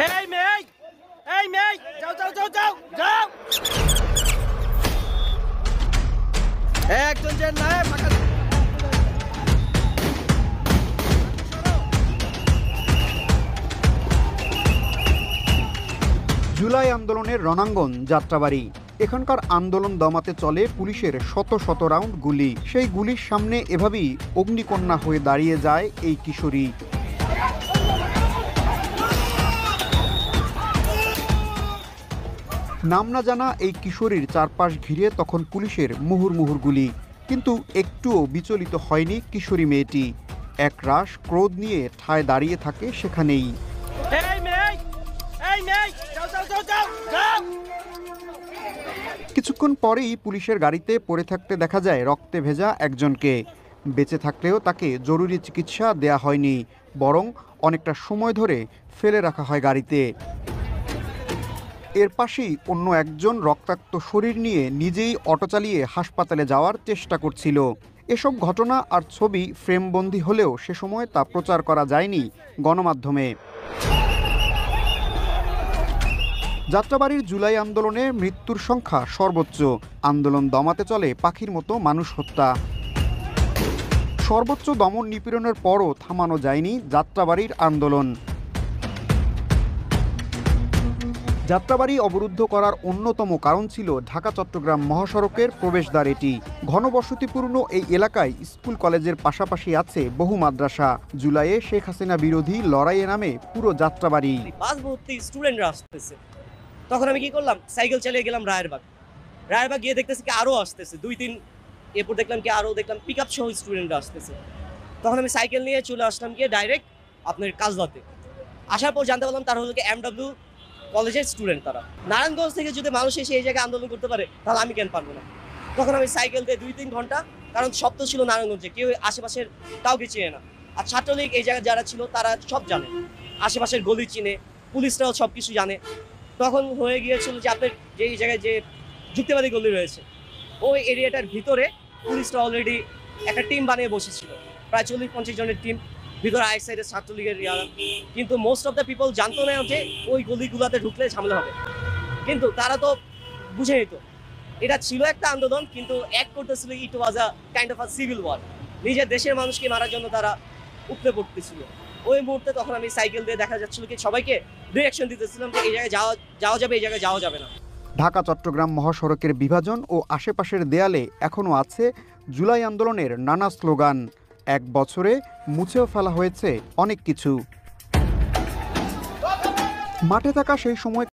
এই মেয়ে, এই মেয়ে, যাও যাও যাও যাও যাও। একজন যে নাই ফাঁকা। জুলাই আন্দোলনের রণাঙ্গন যাত্রাবাড়ি। এখানকার আন্দোলন দমাতে চলে পুলিশের শত শত রাউন্ড গুলি। সেই গুলির সামনে এভাবেই অগ্নিকন্যা হয়ে দাঁড়িয়ে যায় এই কিশোরী। নাম না জানা এই কিশোরীর চারপাশ ঘিরে তখন পুলিশের মুহুর্মুহুর গুলি, কিন্তু একটুও বিচলিত হয়নি কিশোরী মেয়েটি। একরাশ ক্রোধ নিয়ে ঠায় দাঁড়িয়ে থাকে সেখানেই। এই মেয়ে, এই মেয়ে, যাও যাও যাও যাও যাও। কিছুক্ষণ পরেই পুলিশের গাড়িতে পড়ে থাকতে দেখা যায় রক্তে ভেজা একজনকে। বেঁচে থাকলেও তাকে জরুরি চিকিৎসা দেয়া হয়নি, বরং অনেকটা সময় ধরে ফেলে রাখা হয় গাড়িতে। এর পাশেই অন্য একজন রক্তাক্ত শরীর নিয়ে নিজেই অটো চালিয়ে হাসপাতালে যাওয়ার চেষ্টা করছিল। এসব ঘটনা আর ছবি ফ্রেমবন্দি হলেও সে সময় তা প্রচার করা যায়নি গণমাধ্যমে। যাত্রাবাড়ির জুলাই আন্দোলনে মৃত্যুর সংখ্যা সর্বোচ্চ। আন্দোলন দমাতে চলে পাখির মতো মানুষ হত্যা। সর্বোচ্চ দমন নিপীড়নের পরও থামানো যায়নি যাত্রাবাড়ির আন্দোলন। যাত্রাবাড়ি অবরুদ্ধ করার অন্যতম কারণ ছিল ঢাকা চট্টগ্রাম মহাসড়কের প্রবেশদ্বার এটি। ঘনবসতিপূর্ণ এই এলাকায় স্কুল কলেজের পাশাপাশি আছে বহু মাদ্রাসা। জুলাইয়ে শেখ হাসিনা বিরোধী লড়াইয়ে নামে পুরো যাত্রাবাড়ি। বাস ভর্তি স্টুডেন্টরা আসতেছে, তখন আমি কি করলাম, সাইকেল চালিয়ে গেলাম রায়েরবাগ। রায়েরবাগ গিয়ে দেখতেছি কি আরও আসতেছে, 2-3 এরপর দেখলাম কি আরও দেখলাম পিক আপ সহ স্টুডেন্টরা আসতেছে। তখন আমি সাইকেল নিয়ে চলে আসলাম গিয়ে ডাইরেক্ট আপনার কাজলাতে। আসার পর জানতে পারলাম তারা হলো কি এমডব্লিউ কলেজের স্টুডেন্ট। তারা নারায়ণগঞ্জ থেকে যদি মানুষ এসে এই জায়গায় আন্দোলন করতে পারে তাহলে আমি কেন পারবো না। তখন আমি সাইকেল দিয়ে 2-3 ঘন্টা, কারণ শব্দ ছিল নারায়ণগঞ্জে, কেউ আশেপাশের কাউকে চিনে না। আর ছাত্রলীগ এই জায়গায় যারা ছিল তারা সব জানে, আশেপাশের গলি চিনে, পুলিশরাও সব কিছু জানে। তখন হয়ে গিয়েছিল যে আপনার যে এই জায়গায় যে যুক্তিবাদী গলি রয়েছে ওই এরিয়াটার ভিতরে পুলিশরা অলরেডি একটা টিম বানিয়ে বসেছিল, প্রায় 40-50 জনের টিম ভিতরে আইস সাইডের ছাত্রলীগের ইয়ারা। কিন্তু মোস্ট অফ দ্য পিপল জানতো না যে ওই গলিগুলোতে ঢুকলে ঝামেলা হবে, কিন্তু তারা তো বুঝে নিত এটা ছিল একটা আন্দোলন, কিন্তু এক করতেছিল it was a kind of a civil war. নিজের দেশের মানুষকে মারার জন্য তারা উপড়ে পড়তেছিল। ওই মুহূর্তে তখন আমি সাইকেল দিয়ে দেখা যাচ্ছিল কি সবাইকে ডিরেকশন দিতেছিলাম যে এই জায়গায় যাওয়া যাবে, এই জায়গায় যাওয়া যাবে না। ঢাকা চট্টগ্রাম মহাসড়কের বিভাজন ও আশেপাশের দেয়ালে এখনও আছে জুলাই আন্দোলনের নানা স্লোগান। এক বছরে মুছেও ফেলা হয়েছে অনেক কিছু। মাঠে থাকা সেই সময়